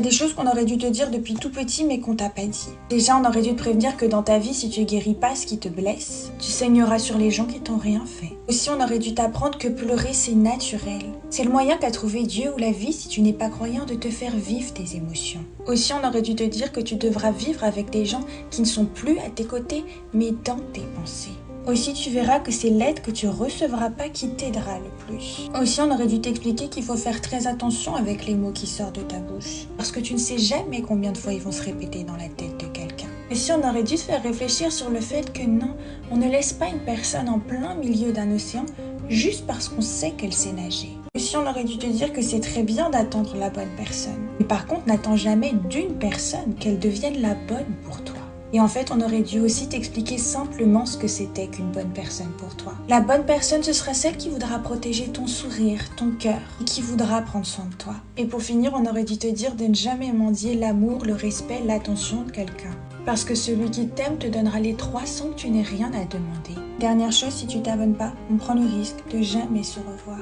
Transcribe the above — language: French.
Des choses qu'on aurait dû te dire depuis tout petit mais qu'on t'a pas dit. Déjà, on aurait dû te prévenir que dans ta vie, si tu guéris pas ce qui te blesse, tu saigneras sur les gens qui t'ont rien fait. Aussi, on aurait dû t'apprendre que pleurer, c'est naturel. C'est le moyen qu'a trouvé Dieu ou la vie, si tu n'es pas croyant, de te faire vivre tes émotions. Aussi, on aurait dû te dire que tu devras vivre avec des gens qui ne sont plus à tes côtés, mais dans tes pensées. Aussi, tu verras que c'est l'aide que tu recevras pas qui t'aidera le plus. Aussi, on aurait dû t'expliquer qu'il faut faire très attention avec les mots qui sortent de ta bouche. Parce que tu ne sais jamais combien de fois ils vont se répéter dans la tête de quelqu'un. Aussi, on aurait dû te faire réfléchir sur le fait que non, on ne laisse pas une personne en plein milieu d'un océan juste parce qu'on sait qu'elle sait nager. Aussi, on aurait dû te dire que c'est très bien d'attendre la bonne personne. Mais par contre, n'attends jamais d'une personne qu'elle devienne la bonne pour toi. Et en fait, on aurait dû aussi t'expliquer simplement ce que c'était qu'une bonne personne pour toi. La bonne personne, ce sera celle qui voudra protéger ton sourire, ton cœur, et qui voudra prendre soin de toi. Et pour finir, on aurait dû te dire de ne jamais mendier l'amour, le respect, l'attention de quelqu'un. Parce que celui qui t'aime te donnera les 3 sans que tu n'aies rien à demander. Dernière chose, si tu t'abonnes pas, on prend le risque de jamais se revoir.